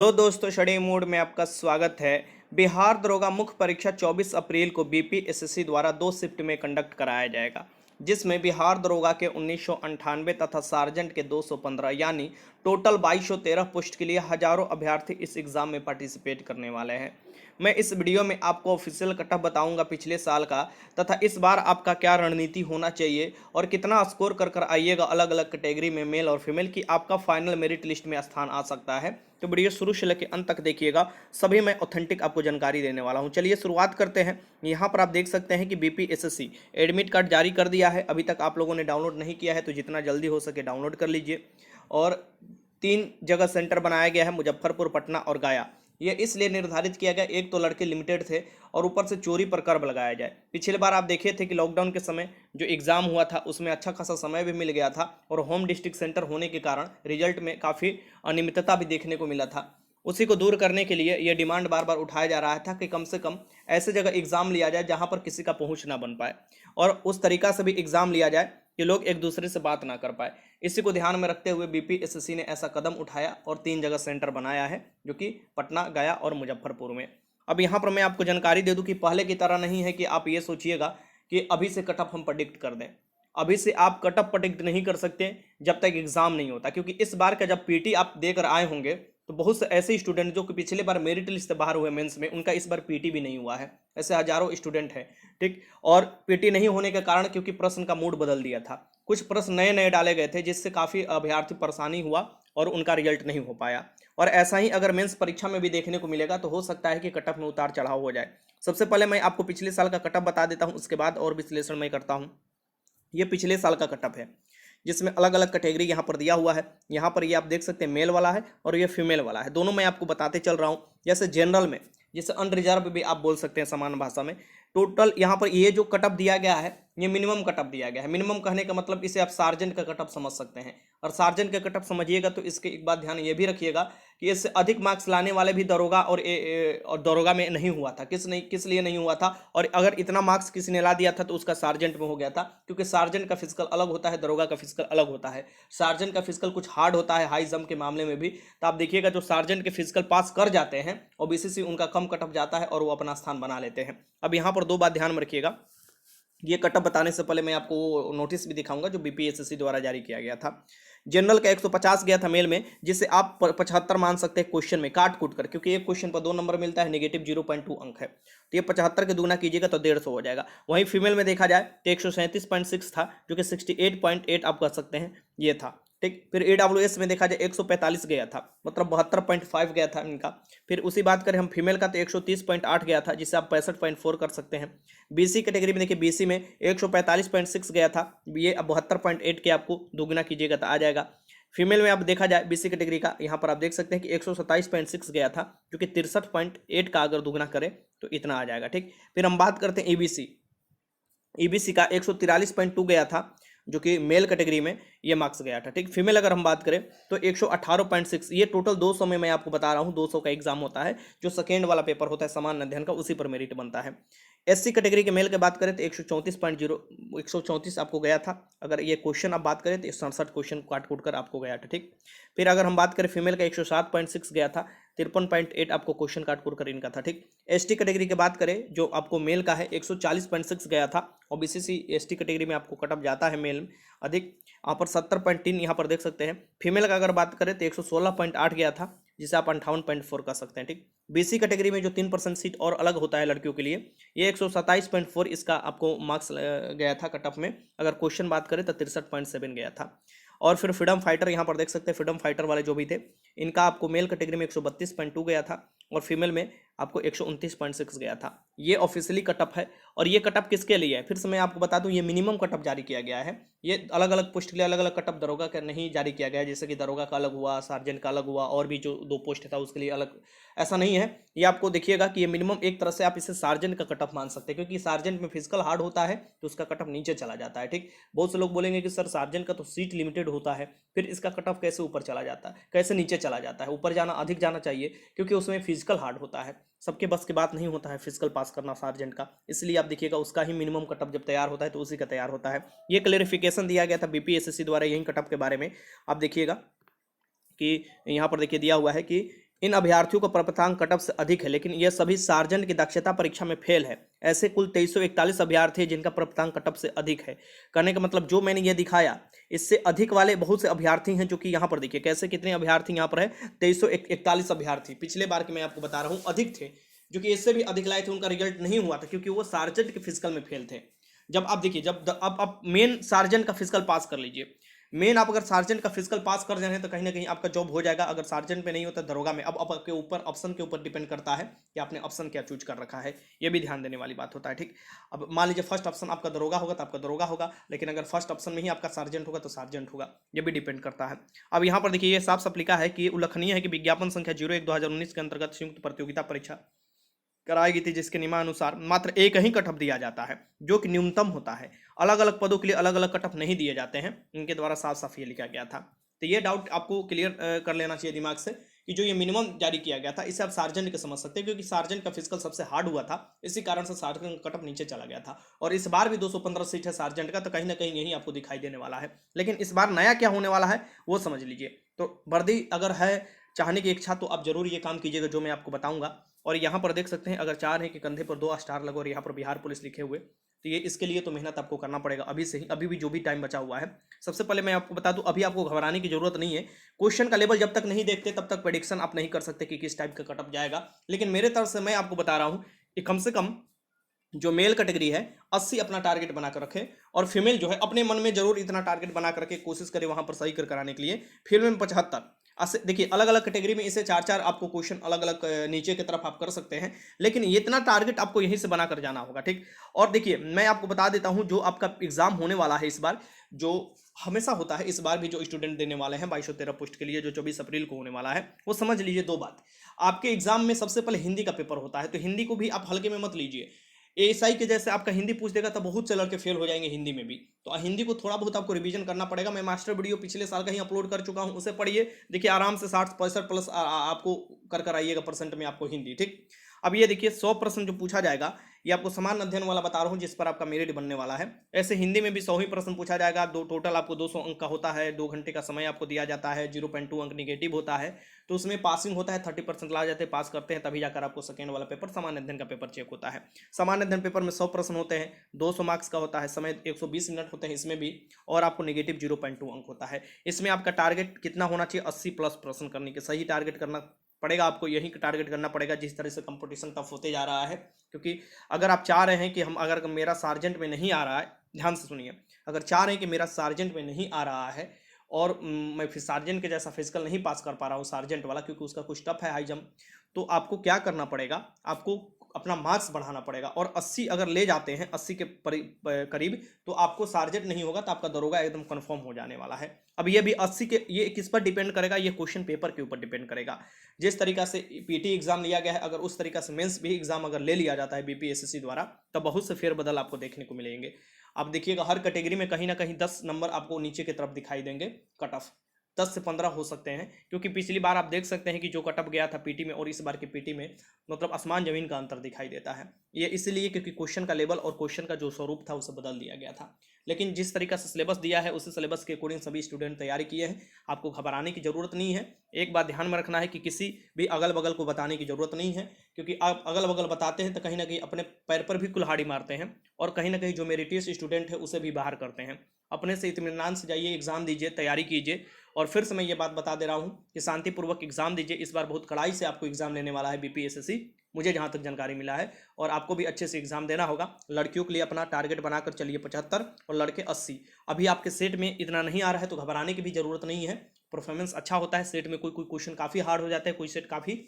Hello दोस्तों, study mode में आपका स्वागत है। बिहार दरोगा मुख्य परीक्षा 24 अप्रैल को बीपीएसएससी द्वारा 2 शिफ्ट में कंडक्ट कराया जाएगा, जिसमें बिहार दरोगा के 1998 तथा सार्जेंट के 215 यानी टोटल 2213 पोस्ट के लिए हजारों अभ्यर्थी इस एग्ज़ाम में पार्टिसिपेट करने वाले हैं। मैं इस वीडियो में आपको ऑफिशियल कटऑफ बताऊंगा पिछले साल का, तथा इस बार आपका क्या रणनीति होना चाहिए और कितना स्कोर कर कर आइएगा अलग अलग कैटेगरी में मेल और फीमेल की आपका फाइनल मेरिट लिस्ट में स्थान आ सकता है। तो वीडियो शुरू से लेकर अंत तक देखिएगा, सभी मैं ऑथेंटिक आपको जानकारी देने वाला हूं। चलिए शुरुआत करते हैं। यहां पर आप देख सकते हैं कि बीपीएसएससी एडमिट कार्ड जारी कर दिया है। अभी तक आप लोगों ने डाउनलोड नहीं किया है तो जितना जल्दी हो सके डाउनलोड कर लीजिए। और 3 जगह सेंटर बनाया गया है, मुजफ्फरपुर, पटना और गया। ये इसलिए निर्धारित किया गया, एक तो लड़के लिमिटेड थे और ऊपर से चोरी पर कर्ब लगाया जाए। पिछले बार आप देखे थे कि लॉकडाउन के समय जो एग्ज़ाम हुआ था उसमें अच्छा खासा समय भी मिल गया था और होम डिस्ट्रिक्ट सेंटर होने के कारण रिजल्ट में काफ़ी अनियमितता भी देखने को मिला था। उसी को दूर करने के लिए ये डिमांड बार बार उठाया जा रहा था कि कम से कम ऐसे जगह एग्ज़ाम लिया जाए जहाँ पर किसी का पहुँच ना बन पाए, और उस तरीका से भी एग्ज़ाम लिया जाए कि लोग एक दूसरे से बात ना कर पाए। इसी को ध्यान में रखते हुए बीपीएसएससी ने ऐसा कदम उठाया और 3 जगह सेंटर बनाया है, जो कि पटना, गया और मुजफ्फरपुर में। अब यहाँ पर मैं आपको जानकारी दे दूँ कि पहले की तरह नहीं है कि आप ये सोचिएगा कि अभी से कटअप हम प्रेडिक्ट कर दें। अभी से आप कटअप प्रेडिक्ट नहीं कर सकते जब तक एग्ज़ाम नहीं होता, क्योंकि इस बार का जब पीटी आप देकर आए होंगे तो बहुत से ऐसे स्टूडेंट जो कि पिछले बार मेरिट लिस्ट से बाहर हुए मेंस में, उनका इस बार पीटी भी नहीं हुआ है। ऐसे हजारों स्टूडेंट हैं, ठीक। और पीटी नहीं होने के कारण क्योंकि प्रश्न का मूड बदल दिया था, कुछ प्रश्न नए नए डाले गए थे जिससे काफ़ी अभ्यर्थी परेशानी हुआ और उनका रिजल्ट नहीं हो पाया। और ऐसा ही अगर मेंस परीक्षा में भी देखने को मिलेगा तो हो सकता है कि कटअप में उतार चढ़ाव हो जाए। सबसे पहले मैं आपको पिछले साल का कटअप बता देता हूँ, उसके बाद और विश्लेषण मैं करता हूँ। ये पिछले साल का कटअप है, जिसमें अलग अलग कैटेगरी यहाँ पर दिया हुआ है। यहाँ पर ये आप देख सकते हैं मेल वाला है और ये फीमेल वाला है, दोनों मैं आपको बताते चल रहा हूँ। जैसे जनरल में, जैसे अनरिजर्व भी आप बोल सकते हैं सामान्य भाषा में, टोटल यहाँ पर ये जो कटअप दिया गया है ये मिनिमम कटअप दिया गया है। मिनिमम कहने का मतलब इसे आप सार्जेंट का कटअप समझ सकते हैं। और सार्जेंट का कटअप समझिएगा तो इसके एक बात ध्यान ये भी रखिएगा कि इससे अधिक मार्क्स लाने वाले भी दरोगा और दरोगा में नहीं हुआ था। किस लिए नहीं हुआ था, और अगर इतना मार्क्स किसी ने ला दिया था तो उसका सार्जेंट में हो गया था, क्योंकि सार्जेंट का फिजिकल अलग होता है, दरोगा का फिजिकल अलग होता है। सार्जेंट का फिजिकल कुछ हार्ड होता है हाई जंप के मामले में भी, तो आप देखिएगा जो सार्जेंट के फिजिकल पास कर जाते हैं ओबीसी से उनका कम कटअप जाता है और वो अपना स्थान बना लेते हैं। अब यहाँ पर 2 बात ध्यान में रखिएगा। ये कटअप बताने से पहले मैं आपको नोटिस भी दिखाऊंगा जो बीपीएसएससी द्वारा जारी किया गया था। जनरल का 150 गया था मेल में, जिसे आप 75 मान सकते हैं क्वेश्चन में काट कूट कर, क्योंकि एक क्वेश्चन पर 2 नंबर मिलता है, नेगेटिव 0.2 अंक है, तो ये 75 के दुगना कीजिएगा तो 150 हो जाएगा। वहीं फीमेल में देखा जाए तो 137.6 था, जो कि 68.8 आप कह सकते हैं ये था, ठीक। फिर एडब्ल्यूएस में देखा जाए 145 गया था, मतलब 72.5 गया था इनका। फिर उसी बात करें हम फीमेल का तो 130.8 गया था, जिसे आप 65.4 कर सकते हैं। बीसी कैटेगरी में देखिए, बीसी में 145.6 गया था, ये अब 72.8 के आपको दुगना कीजिएगा तो आ जाएगा। फीमेल में अब देखा जाए बीसी कैटेगरी का, यहाँ पर आप देख सकते हैं कि 127.6 गया था, जो कि 63.8 का अगर दुगना करें तो इतना आ जाएगा, ठीक। फिर हम बात करते हैं ईबीसी। ईबीसी का 143.2 गया था, जो कि मेल कैटेगरी में ये मार्क्स गया था, ठीक। फीमेल अगर हम बात करें तो 118.6, ये टोटल 200 में मैं आपको बता रहा हूँ, 200 का एग्जाम होता है, जो सेकेंड वाला पेपर होता है सामान्य अध्ययन का, उसी पर मेरिट बनता है। एससी कैटेगरी के मेल की बात करें तो 134 आपको गया था। अगर ये क्वेश्चन आप बात करें तो 67 क्वेश्चन काट कूट कर आपको गया था, ठीक। फिर अगर हम बात करें फीमेल का 107.6 गया था, 53.8 आपको क्वेश्चन काट कूट कर इनका था, ठीक। एसटी कैटेगरी की बात करें जो आपको मेल का है 140.6 गया था, और बीसीसी एसटी कैटेगरी में आपको कटअप जाता है मेल में अधिक, यहाँ पर 70.3 यहाँ पर देख सकते हैं। फीमेल का अगर बात करें तो 116.8 गया था, जिसे आप 58.4 कर सकते हैं, ठीक। बीसी कैटेगरी में जो 3% सीट और अलग होता है लड़कियों के लिए, ये 127.4 इसका आपको मार्क्स गया था कटअप में। अगर क्वेश्चन बात करें तो 63.7 गया था। और फिर फ्रीडम फाइटर यहाँ पर देख सकते हैं, फ्रीडम फाइटर वाले जो भी थे, इनका आपको मेल कैटेगरी में 132.2 गया था और फीमेल में आपको 129.6 गया था। ये ऑफिशियली कटअप है। और ये कटअप किसके लिए है, फिर से मैं आपको बता दूं, ये मिनिमम कटअप जारी किया गया है। ये अलग अलग पोस्ट के लिए अलग अलग कटअप दरोगा का नहीं जारी किया गया है, जैसे कि दरोगा का अलग हुआ, सार्जेंट का अलग हुआ, और भी जो 2 पोस्ट था उसके लिए अलग, ऐसा नहीं है। ये आपको देखिएगा कि ये मिनिमम एक तरह से आप इसे सार्जेंट का कटअप मान सकते हैं, क्योंकि सार्जेंट में फिजिकल हार्ड होता है तो उसका कटअप नीचे चला जाता है, ठीक। बहुत से लोग बोलेंगे कि सर सार्जेंट का तो सीट लिमिटेड होता है, फिर इसका कटअप कैसे ऊपर चला जाता है, कैसे नीचे चला जाता है। ऊपर जाना अधिक जाना चाहिए, क्योंकि उसमें फिजिकल हार्ड होता है, सबके बस की बात नहीं होता है फिजिकल पास करना सार्जेंट का। इसलिए आप देखिएगा उसका ही मिनिमम कटअप जब तैयार होता है तो उसी का तैयार होता है। ये क्लेरिफिकेशन दिया गया था बीपीएसएससी द्वारा यही कटअप के बारे में। आप देखिएगा कि यहाँ पर देखिए दिया हुआ है कि इन अभ्यर्थियों का प्राप्तांक कट ऑफ से अधिक है, लेकिन यह सभी सार्जेंट की दक्षता परीक्षा में फेल है। ऐसे कुल 2341 अभ्यर्थी हैं जिनका प्राप्तांक कट ऑफ से अधिक है। कहने का मतलब जो मैंने ये दिखाया, इससे अधिक वाले बहुत से अभ्यर्थी हैं, जो कि यहाँ पर देखिए कैसे कितने अभ्यर्थी यहाँ पर है, 2341 अभ्यर्थी। पिछले बार के मैं आपको बता रहा हूँ अधिक थे, जो कि इससे भी अधिक लाए थे, उनका रिजल्ट नहीं हुआ था क्योंकि वो सार्जेंट के फिजिकल में फेल थे। जब आप देखिए, जब अब आप मेन सार्जेंट का फिजिकल पास कर लीजिए, मेन आप अगर सार्जेंट का फिजिकल पास कर जाए तो कहीं ना कहीं आपका जॉब हो जाएगा। अगर सार्जेंट पे नहीं होता दरोगा में, अब आपके ऊपर ऑप्शन के ऊपर डिपेंड करता है कि आपने ऑप्शन क्या चूज कर रखा है, ये भी ध्यान देने वाली बात होता है। ठीक, अब मान लीजिए फर्स्ट ऑप्शन आपका दरोगा होगा तो आपका दरोगा होगा, लेकिन अगर फर्स्ट ऑप्शन में ही आपका सार्जेंट होगा तो सार्जेंट होगा, ये भी डिपेंड करता है। अब यहाँ पर देखिए, ये साफ साफ लिखा है कि उल्लेखनीय है कि विज्ञापन संख्या 01/2019 के अंतर्गत संयुक्त प्रतियोगिता परीक्षा कराई गई थी, जिसके नियमानुसार मात्र एक ही कट ऑफ दिया जाता है, जो कि न्यूनतम होता है। अलग अलग पदों के लिए अलग अलग कट ऑफ नहीं दिए जाते हैं, इनके द्वारा साफ साफ ये लिखा गया था। तो ये डाउट आपको क्लियर कर लेना चाहिए दिमाग से कि जो ये मिनिमम जारी किया गया था, इसे आप सार्जेंट के समझ सकते हैं, क्योंकि सार्जेंट का फिजिकल सबसे हार्ड हुआ था, इसी कारण से सार्जेंट का कट ऑफ नीचे चला गया था। और इस बार भी 215 सीट है सार्जेंट का, तो कहीं ना कहीं यही आपको दिखाई देने वाला है। लेकिन इस बार नया क्या होने वाला है वो समझ लीजिए। तो वर्दी अगर है चाहने की इच्छा, तो आप जरूर ये काम कीजिएगा जो मैं आपको बताऊंगा। और यहाँ पर देख सकते हैं, अगर चार है कि कंधे पर 2 स्टार लगो और यहाँ पर बिहार पुलिस लिखे हुए, तो ये इसके लिए तो मेहनत आपको करना पड़ेगा अभी से ही, अभी भी जो भी टाइम बचा हुआ है। सबसे पहले मैं आपको बता दूं, अभी आपको घबराने की जरूरत नहीं है। क्वेश्चन का लेवल जब तक नहीं देखते तब तक प्रेडिक्शन आप नहीं कर सकते कि किस टाइप का कटअप जाएगा। लेकिन मेरे तरफ से मैं आपको बता रहा हूँ कि कम से कम जो मेल कैटेगरी है 80 अपना टारगेट बनाकर रखे, और फीमेल जो है अपने मन में जरूर इतना टारगेट बनाकर रखे, कोशिश करे वहां पर सही कर कराने के लिए। फीमेल में 75। देखिए अलग अलग कैटेगरी में इसे 4-4 आपको क्वेश्चन अलग अलग नीचे की तरफ आप कर सकते हैं, लेकिन इतना टारगेट आपको यहीं से बनाकर जाना होगा। ठीक, और देखिए मैं आपको बता देता हूं, जो आपका एग्जाम होने वाला है इस बार, जो हमेशा होता है, इस बार भी जो स्टूडेंट देने वाले हैं 2213 पोस्ट के लिए, जो 24 अप्रैल को होने वाला है, वो समझ लीजिए दो बात। आपके एग्जाम में सबसे पहले हिंदी का पेपर होता है, तो हिंदी को भी आप हल्के में मत लीजिए। एएसआई के जैसे आपका हिंदी पूछ देगा तो बहुत से लड़के फेल हो जाएंगे हिंदी में भी, तो हिंदी को थोड़ा बहुत आपको रिवीजन करना पड़ेगा। मैं मास्टर वीडियो पिछले साल का ही अपलोड कर चुका हूं, उसे पढ़िए, देखिए आराम से 60-65 प्लस आपको कर आइएगा परसेंट में आपको हिंदी। ठीक, अब ये देखिए 100% जो पूछा जाएगा, ये आपको समान अध्ययन वाला बता रहा हूँ, जिस पर आपका मेरिट बनने वाला है। ऐसे हिंदी में भी 100 ही प्रश्न पूछा जाएगा। दो टोटल आपको 200 अंक का होता है, 2 घंटे का समय आपको दिया जाता है, 0.2 अंक निगेटिव होता है, तो उसमें पासिंग होता है, 30% ला जाते हैं, पास करते हैं, तभी जाकर आपको सेकेंड वाला पेपर सामान्य अध्ययन का पेपर चेक होता है। सामान्य अध्ययन पेपर में 100 प्रश्न होते हैं, 200 मार्क्स का होता है, समय 120 मिनट होते हैं इसमें भी, और आपको निगेटिव 0.2 अंक होता है। इसमें आपका टारगेट कितना होना चाहिए, 80 प्लस प्रश्न करने के, सही टारगेट करना पड़ेगा आपको, यही टारगेट करना पड़ेगा जिस तरह से कंपटीशन टफ होते जा रहा है। क्योंकि अगर आप चाह रहे हैं कि अगर मेरा सार्जेंट में नहीं आ रहा है, ध्यान से सुनिए, अगर चाह रहे हैं कि मेरा सार्जेंट में नहीं आ रहा है और मैं फिर सार्जेंट के जैसा फिजिकल नहीं पास कर पा रहा हूँ सार्जेंट वाला, क्योंकि उसका कुछ टफ है हाई जंप, तो आपको क्या करना पड़ेगा, आपको अपना मार्क्स बढ़ाना पड़ेगा। और 80 अगर ले जाते हैं, 80 के करीब, तो आपको सार्जेंट नहीं होगा तो आपका दरोगा एकदम कंफर्म हो जाने वाला है। अब ये भी 80 के, ये किस पर डिपेंड करेगा, ये क्वेश्चन पेपर के ऊपर डिपेंड करेगा। जिस तरीका से पीटी एग्जाम लिया गया है, अगर उस तरीका से मेंस भी एग्जाम अगर ले लिया जाता है बीपीएसएससी द्वारा, तो बहुत से फेरबदल आपको देखने को मिलेंगे। आप देखिएगा हर कैटेगरी में कहीं ना कहीं 10 नंबर आपको नीचे की तरफ दिखाई देंगे, कट ऑफ 10 से 15 हो सकते हैं, क्योंकि पिछली बार आप देख सकते हैं कि जो कट ऑफ गया था पीटी में और इस बार के पीटी में मतलब आसमान जमीन का अंतर दिखाई देता है। ये इसलिए क्योंकि क्वेश्चन का लेवल और क्वेश्चन का जो स्वरूप था उसे बदल दिया गया था। लेकिन जिस तरीका से सिलेबस दिया है उसी सिलेबस के अकॉर्डिंग सभी स्टूडेंट तैयारी किए हैं, आपको घबराने की जरूरत नहीं है। एक बात ध्यान में रखना है कि किसी भी अगल बगल को बताने की जरूरत नहीं है, क्योंकि आप अगल बगल बताते हैं तो कहीं ना कहीं अपने पैर पर भी कुल्हाड़ी मारते हैं, और कहीं ना कहीं जो मेरिटियस स्टूडेंट है उसे भी बाहर करते हैं। अपने से इत्मीनान से जाइए, एग्जाम दीजिए, तैयारी कीजिए। और फिर से मैं ये बात बता दे रहा हूँ कि शांतिपूर्वक एग्जाम दीजिए। इस बार बहुत कड़ाई से आपको एग्जाम लेने वाला है बीपीएसएससी, मुझे जहाँ तक जानकारी मिला है, और आपको भी अच्छे से एग्जाम देना होगा। लड़कियों के लिए अपना टारगेट बनाकर चलिए 75 और लड़के 80। अभी आपके सेट में इतना नहीं आ रहा है तो घबराने की भी जरूरत नहीं है, परफॉर्मेंस अच्छा होता है। सेट में कोई कोई क्वेश्चन काफ़ी हार्ड हो जाता है, कोई सेट काफ़ी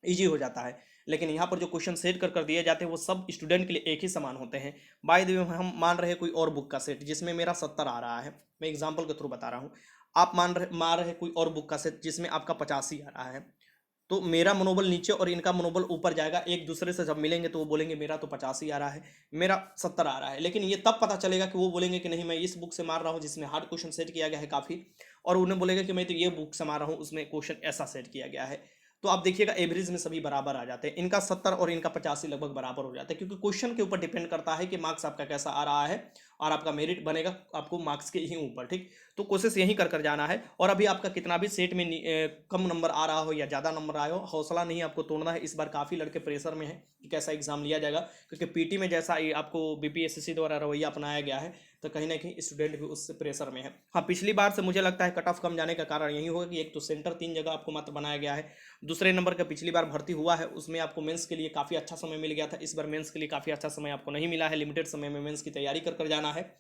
ईजी हो जाता है, लेकिन यहाँ पर जो क्वेश्चन सेट कर दिए जाते हैं वो सब स्टूडेंट के लिए एक ही समान होते हैं। बाय द वे हम मान रहे हैं कोई और बुक का सेट जिसमें मेरा 70 आ रहा है, मैं एग्जाम्पल के थ्रू बता रहा हूँ। आप मान रहे कोई और बुक का सेट जिसमें आपका 85 आ रहा है, तो मेरा मनोबल नीचे और इनका मनोबल ऊपर जाएगा। एक दूसरे से जब मिलेंगे तो वो बोलेंगे मेरा तो 85 आ रहा है, मेरा 70 आ रहा है, लेकिन ये तब पता चलेगा कि वो बोलेंगे कि नहीं मैं इस बुक से मार रहा हूँ जिसमें हार्ड क्वेश्चन सेट किया गया है काफ़ी, और उन्हें बोलेगा कि मैं तो ये बुक से मार रहा हूँ उसमें क्वेश्चन ऐसा सेट किया गया है। तो आप देखिएगा एवरेज में सभी बराबर आ जाते हैं, इनका 70 और इनका 85 लगभग बराबर हो जाता है, क्योंकि क्वेश्चन के ऊपर डिपेंड करता है कि मार्क्स आपका कैसा आ रहा है और आपका मेरिट बनेगा आपको मार्क्स के ही ऊपर। ठीक, तो कोशिश यही कर जाना है। और अभी आपका कितना भी सेट में कम नंबर आ रहा हो या ज़्यादा नंबर आए हो, हौसला नहीं आपको तोड़ना है। इस बार काफ़ी लड़के प्रेशर में हैं कि कैसा एग्जाम लिया जाएगा, क्योंकि पीटी में जैसा आपको बीपीएससी द्वारा रवैया अपनाया गया है, तो कहीं ना कहीं स्टूडेंट भी उससे प्रेशर में है। हाँ, पिछली बार से मुझे लगता है कट ऑफ कम जाने का कारण यही होगा कि एक तो सेंटर 3 जगह आपको मात्र बनाया गया है, दूसरे नंबर का पिछली बार भर्ती हुआ है उसमें आपको मेंस के लिए काफ़ी अच्छा समय मिल गया था, इस बार मेंस के लिए काफ़ी अच्छा समय आपको नहीं मिला है, लिमिटेड समय में मेंस की तैयारी कर जाना है।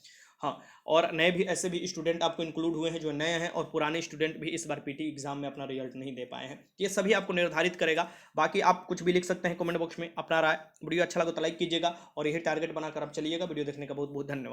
हाँ, और नए भी ऐसे भी स्टूडेंट आपको इंक्लूड हुए हैं जो नए हैं, और पुराने स्टूडेंट भी इस बार पीटी एग्जाम में अपना रिजल्ट नहीं दे पाए हैं, ये सभी आपको निर्धारित करेगा। बाकी आप कुछ भी लिख सकते हैं कमेंट बॉक्स में अपना राय। वीडियो अच्छा लगा तो लाइक कीजिएगा और यही टारगेट बनाकर आप चलिएगा। वीडियो देखने का बहुत बहुत धन्यवाद।